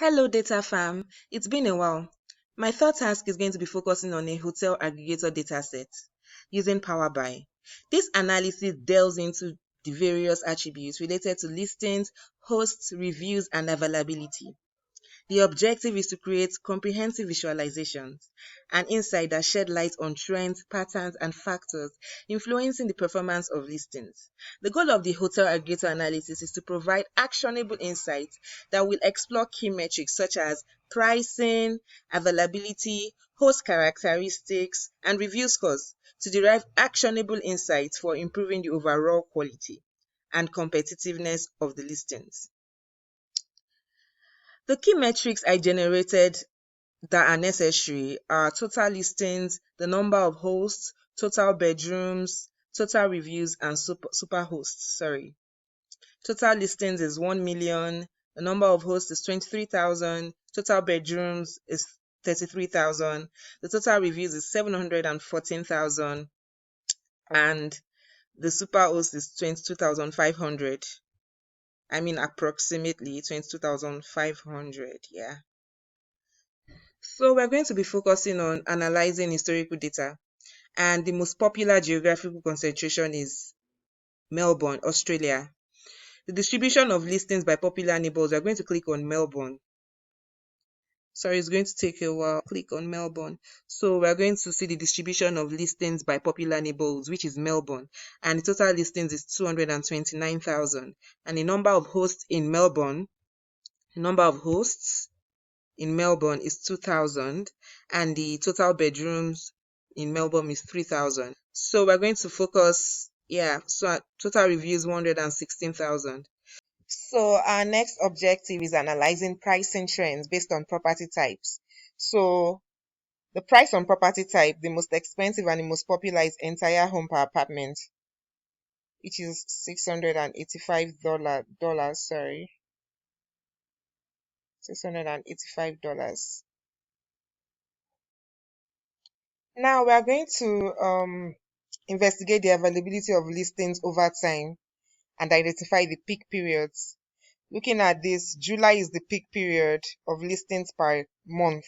Hello, Data Fam. It's been a while. My third task is going to be focusing on a hotel aggregator dataset using Power BI. This analysis delves into the various attributes related to listings, hosts, reviews, and availability. The objective is to create comprehensive visualizations and insight that shed light on trends, patterns, and factors influencing the performance of listings. The goal of the hotel aggregator analysis is to provide actionable insights that will explore key metrics such as pricing, availability, host characteristics, and review scores to derive actionable insights for improving the overall quality and competitiveness of the listings. The key metrics I generated that are necessary are total listings, the number of hosts, total bedrooms, total reviews, and super hosts. Total listings is 1 million, the number of hosts is 23,000, total bedrooms is 33,000, the total reviews is 714,000, and the super host is 22,500. Approximately 22,500, yeah. So we're going to be focusing on analyzing historical data, and the most popular geographical concentration is Melbourne, Australia. The distribution of listings by popular neighbors, we're going to click on Melbourne. Sorry, it's going to take a while. Click on Melbourne. So we're going to see the distribution of listings by popular neighborhoods, which is Melbourne. And the total listings is 229,000. And the number of hosts in Melbourne, is 2,000, and the total bedrooms in Melbourne is 3,000. So we're going to focus, total reviews 116,000. So our next objective is analyzing pricing trends based on property types. So the price on property type, the most expensive and the most popular is entire home per apartment, which is $685. $685. Now we are going to investigate the availability of listings over time and identify the peak periods. Looking at this, July is the peak period of listings per month.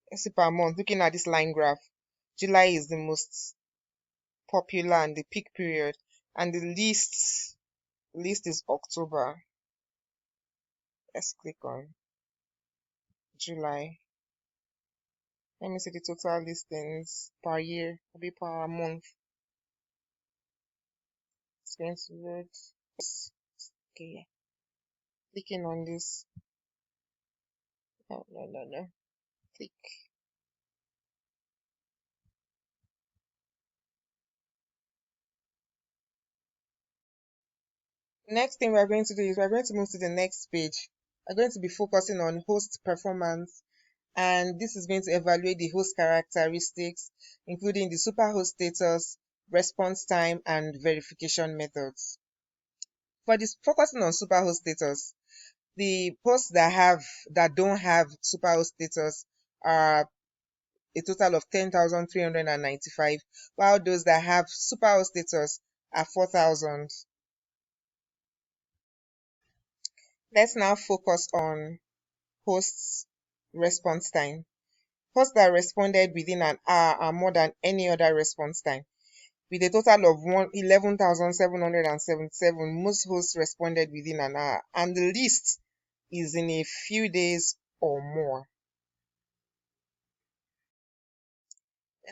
Let's see per month. Looking at this line graph, July is the most popular and the peak period, and the list is October. Let's click on July. Let me see the total listings per year, maybe per month. It's going to load. Okay, clicking on this. No. Click. Next thing we're going to do is we're going to move to the next page. We're going to be focusing on host performance, and this is going to evaluate the host characteristics, including the superhost status, response time, and verification methods. For this, focusing on superhost status, the hosts that don't have superhost status are a total of 10,395, while those that have superhost status are 4,000. Let's now focus on hosts' response time. Hosts that responded within an hour are more than any other response time. With a total of 11,777, most hosts responded within an hour, and the least is in a few days or more.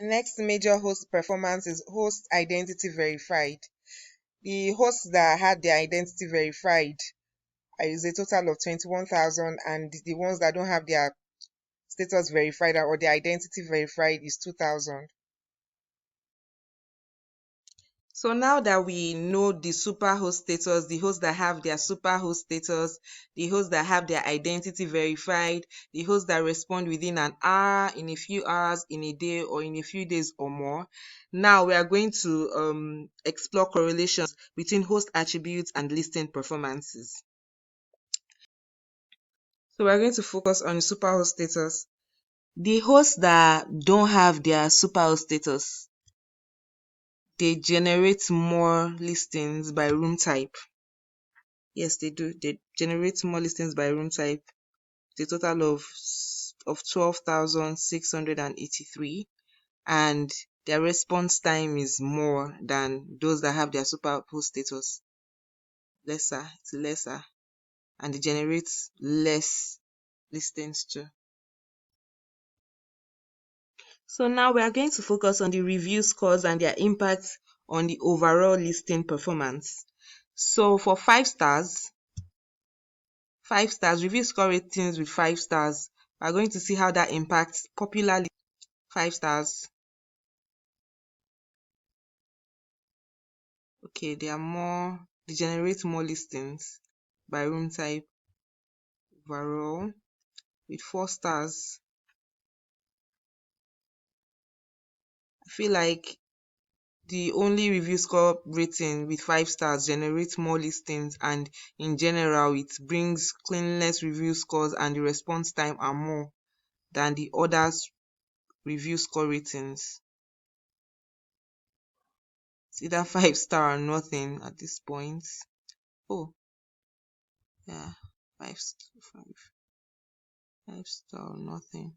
The next major host performance is host identity verified. The hosts that had their identity verified is a total of 21,000, and the ones that don't have their status verified or their identity verified is 2,000. So now that we know the superhost status, the hosts that have their superhost status, the hosts that have their identity verified, the hosts that respond within an hour, in a few hours, in a day, or in a few days or more, now we are going to explore correlations between host attributes and listing performances. So we're going to focus on superhost status. The hosts that don't have their superhost status, they generate more listings by room type. Yes, they do. They generate more listings by room type. a total of 12,683, and their response time is more than those that have their superpost status. It's lesser, and it generates less listings too. So now we are going to focus on the review scores and their impact on the overall listing performance. So for 5 stars, review score ratings with 5 stars, we are going to see how that impacts popular 5 stars. Okay, they generate more listings by room type overall. With 4 stars, I feel like the only review score rating with 5 stars generates more listings, and in general it brings cleanliness review scores and the response time are more than the others review score ratings. It's either 5 star or nothing at this point. Oh, yeah, 5 star or nothing.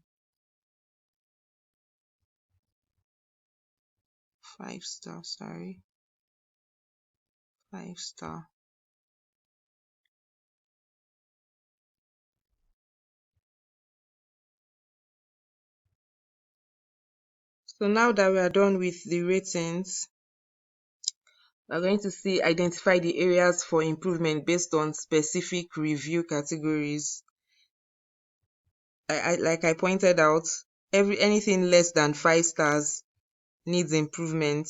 5 star, sorry. 5 star. So now that we are done with the ratings, we're going to see identify the areas for improvement based on specific review categories. Like I pointed out, anything less than 5 stars needs improvement.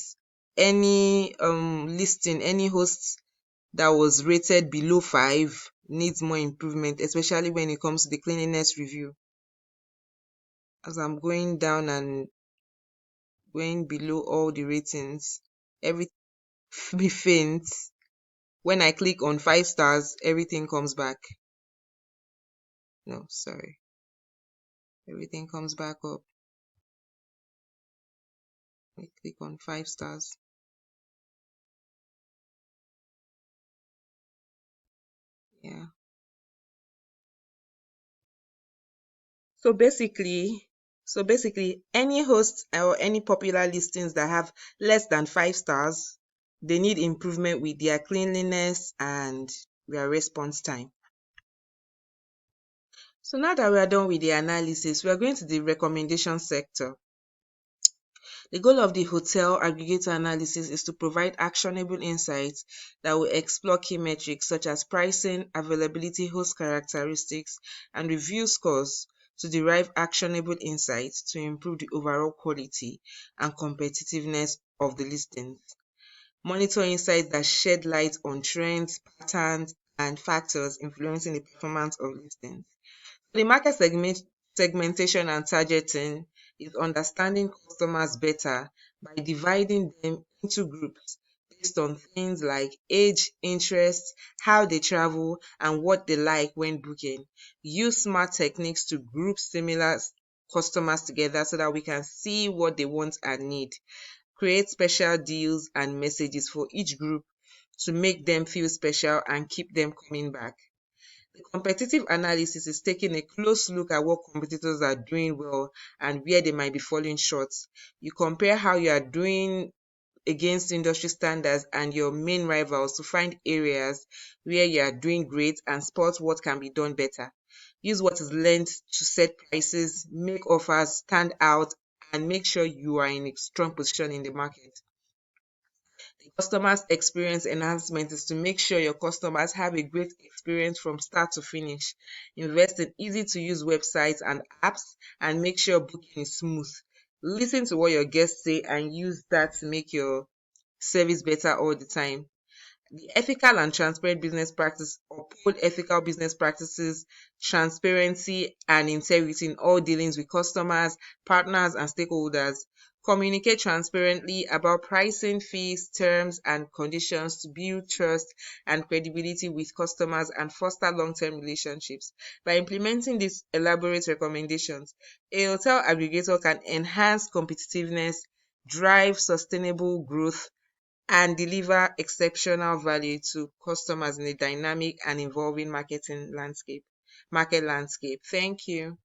Any listing, any host that was rated below 5 needs more improvement, especially when it comes to the cleanliness review. As I'm going down and going below all the ratings, everything be faint. When I click on 5 stars, everything comes back. No, sorry. Everything comes back up. I click on 5 stars. Yeah. So basically, any host or any popular listings that have less than 5 stars, they need improvement with their cleanliness and their response time. So now that we are done with the analysis, we are going to the recommendation sector. The goal of the hotel aggregator analysis is to provide actionable insights that will explore key metrics such as pricing, availability, host characteristics, and review scores to derive actionable insights to improve the overall quality and competitiveness of the listings. Monitor insights that shed light on trends, patterns, and factors influencing the performance of listings. The market segmentation and targeting is understanding customers better by dividing them into groups based on things like age, interests, how they travel, and what they like when booking. Use smart techniques to group similar customers together so that we can see what they want and need. Create special deals and messages for each group to make them feel special and keep them coming back. The competitive analysis is taking a close look at what competitors are doing well and where they might be falling short. You compare how you are doing against industry standards and your main rivals to find areas where you are doing great and spot what can be done better. Use what is learned to set prices, make offers stand out, and make sure you are in a strong position in the market. The customer's experience enhancement is to make sure your customers have a great experience from start to finish. Invest in easy to use websites and apps and make sure booking is smooth. Listen to what your guests say and use that to make your service better all the time. The ethical and transparent business practice uphold ethical business practices, transparency, and integrity in all dealings with customers, partners, and stakeholders. Communicate transparently about pricing, fees, terms, and conditions to build trust and credibility with customers and foster long-term relationships. By implementing these elaborate recommendations, a hotel aggregator can enhance competitiveness, drive sustainable growth, and deliver exceptional value to customers in a dynamic and evolving marketing landscape. market landscape. Thank you.